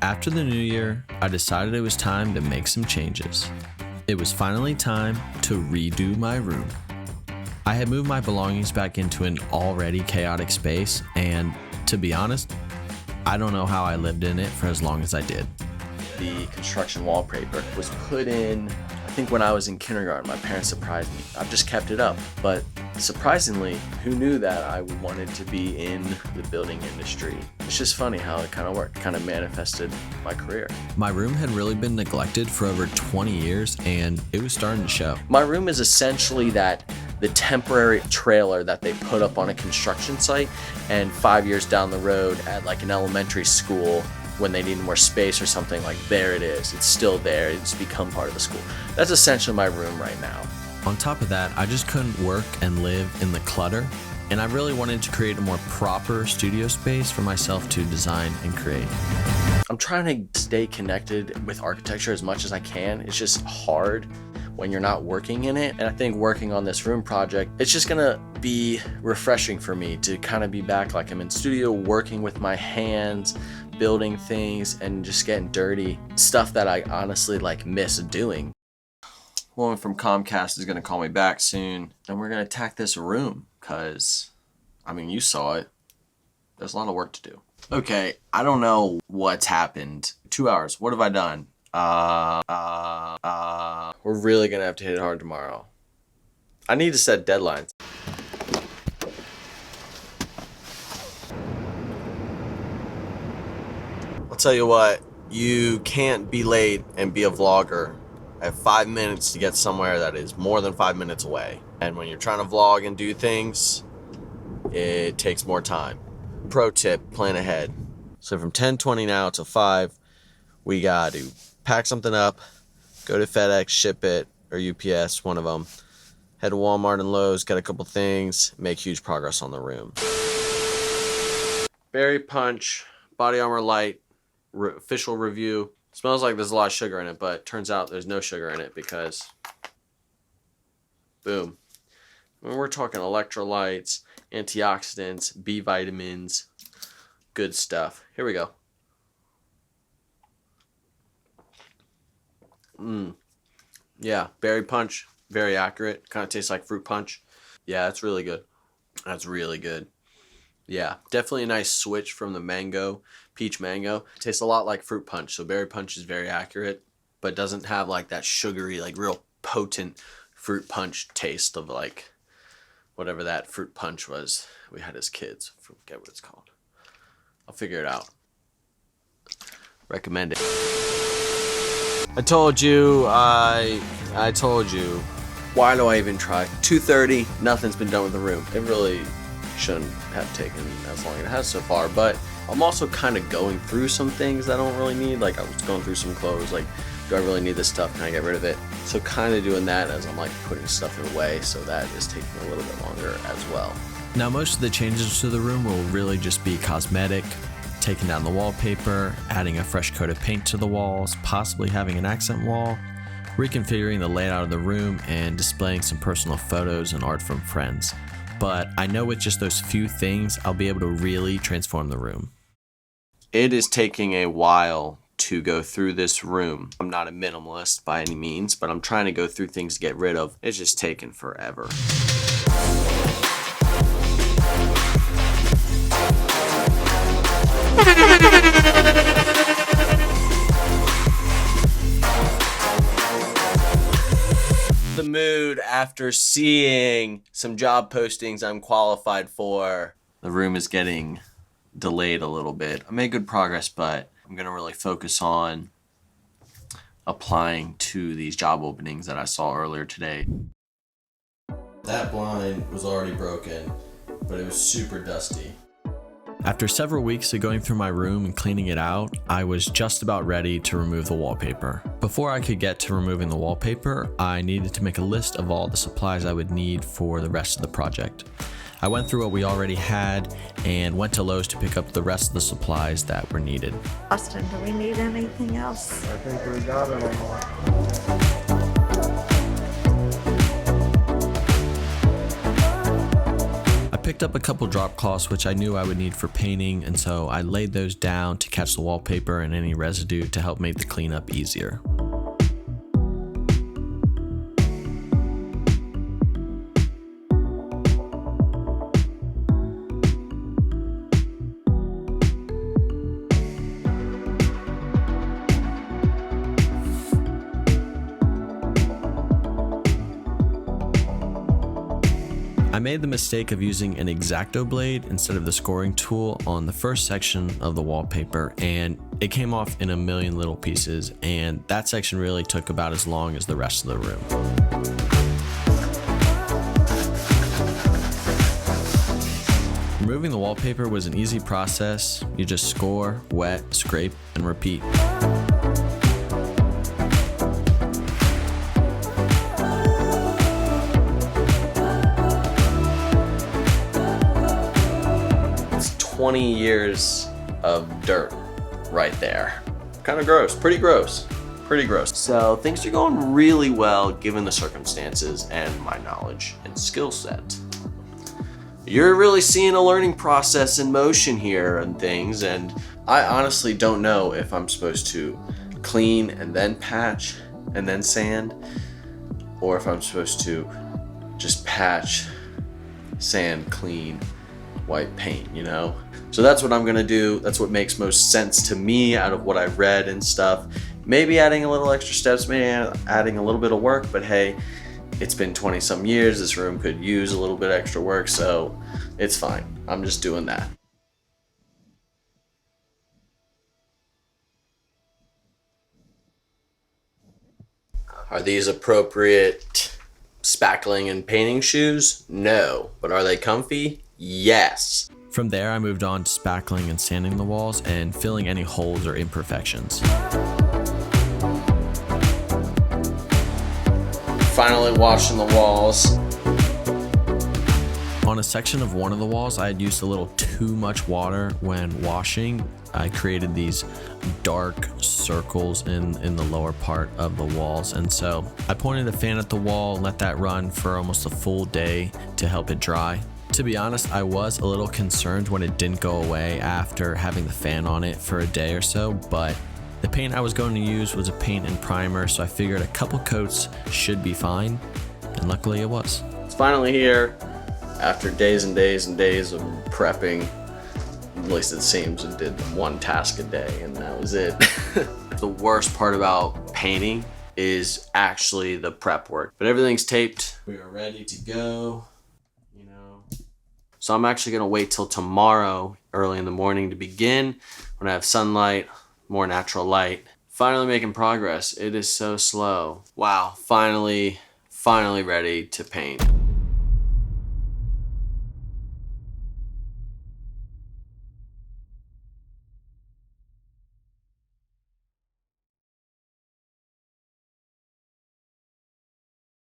After the new year, I decided it was time to make some changes. It was finally time to redo my room. I had moved my belongings back into an already chaotic space, and to be honest, I don't know how I lived in it for as long as I did. The construction wallpaper was put in, I think when I was in kindergarten. My parents surprised me. I've just kept it up, but surprisingly, who knew that I wanted to be in the building industry? It's just funny how it kind of worked, kind of manifested my career. My room had really been neglected for over 20 years, and it was starting to show. My room is essentially the temporary trailer that they put up on a construction site, and 5 years down the road at like an elementary school, when they need more space or something, like there it is. It's still there. It's become part of the school. That's essentially my room right now. On top of that, I just couldn't work and live in the clutter, and I really wanted to create a more proper studio space for myself to design and create. I'm trying to stay connected with architecture as much as I can. It's just hard when you're not working in it. And I think working on this room project, it's just gonna be refreshing for me to kind of be back like I'm in studio, working with my hands, building things, and just getting dirty. Stuff that I honestly like miss doing. Woman from Comcast is gonna call me back soon, and we're gonna attack this room, cause, I mean, you saw it. There's a lot of work to do. Okay, I don't know what's happened. 2 hours, what have I done? We're really gonna have to hit it hard tomorrow. I need to set deadlines. I'll tell you what, you can't be late and be a vlogger. I have 5 minutes to get somewhere that is more than 5 minutes away. And when you're trying to vlog and do things, it takes more time. Pro tip, plan ahead. So from 10:20 now to 5, we got to pack something up, go to FedEx, ship it, or UPS, one of them. Head to Walmart and Lowe's, get a couple things, make huge progress on the room. Berry Punch, Body Armor Light, official review. Smells like there's a lot of sugar in it, but turns out there's no sugar in it because, boom. When we're talking electrolytes, antioxidants, B vitamins, good stuff. Here we go. Yeah, berry punch, very accurate. Kind of tastes like fruit punch. Yeah, that's really good. That's really good. Yeah, definitely a nice switch from the mango, peach mango. Tastes a lot like fruit punch, so berry punch is very accurate, but doesn't have like that sugary, like real potent fruit punch taste of like whatever that fruit punch was we had as kids. I forget what it's called. I'll figure it out. Recommend it. I told you. Why do I even try? 2:30, nothing's been done with the room. It really shouldn't have taken as long as it has so far, but I'm also kind of going through some things I don't really need. Like I was going through some clothes, like, do I really need this stuff? Can I get rid of it? So kind of doing that as I'm like putting stuff away, so that is taking a little bit longer as well. Now most of the changes to the room will really just be cosmetic, taking down the wallpaper, adding a fresh coat of paint to the walls, possibly having an accent wall, reconfiguring the layout of the room, and displaying some personal photos and art from friends. But I know with just those few things, I'll be able to really transform the room. It is taking a while to go through this room. I'm not a minimalist by any means, but I'm trying to go through things to get rid of. It's just taking forever. The mood after seeing some job postings I'm qualified for. The room is getting delayed a little bit. I made good progress, but I'm gonna really focus on applying to these job openings that I saw earlier today. That blind was already broken, but it was super dusty. After several weeks of going through my room and cleaning it out, I was just about ready to remove the wallpaper. Before I could get to removing the wallpaper, I needed to make a list of all the supplies I would need for the rest of the project. I went through what we already had and went to Lowe's to pick up the rest of the supplies that were needed. Austin, do we need anything else? I think we got it all. I picked up a couple drop cloths which I knew I would need for painting, and so I laid those down to catch the wallpaper and any residue to help make the cleanup easier. I made the mistake of using an X-Acto blade instead of the scoring tool on the first section of the wallpaper, and it came off in a million little pieces, and that section really took about as long as the rest of the room. Removing the wallpaper was an easy process. You just score, wet, scrape, and repeat. It's 20 years of dirt right there. Kind of gross, pretty gross. Pretty gross. So things are going really well given the circumstances and my knowledge and skill set. You're really seeing a learning process in motion here and things, and I honestly don't know if I'm supposed to clean and then patch and then sand, or if I'm supposed to just patch, sand, clean, white paint, you know? So that's what I'm gonna do. That's what makes most sense to me out of what I read and stuff. Maybe adding a little extra steps, maybe adding a little bit of work, but hey, it's been 20 some years. This room could use a little bit extra work, so it's fine. I'm just doing that. Are these appropriate spackling and painting shoes? No. But are they comfy? Yes. From there, I moved on to spackling and sanding the walls and filling any holes or imperfections. Finally washing the walls. On a section of one of the walls, I had used a little too much water when washing. I created these dark circles in the lower part of the walls, and so I pointed a fan at the wall and let that run for almost a full day to help it dry. To be honest, I was a little concerned when it didn't go away after having the fan on it for a day or so, but the paint I was going to use was a paint and primer, so I figured a couple coats should be fine, and luckily it was. It's finally here after days and days and days of prepping. At least it seems it did one task a day and that was it. The worst part about painting is actually the prep work, but everything's taped. We are ready to go, you know. So I'm actually gonna wait till tomorrow early in the morning to begin when I have sunlight, more natural light. Finally making progress. It is so slow. Wow, finally ready to paint.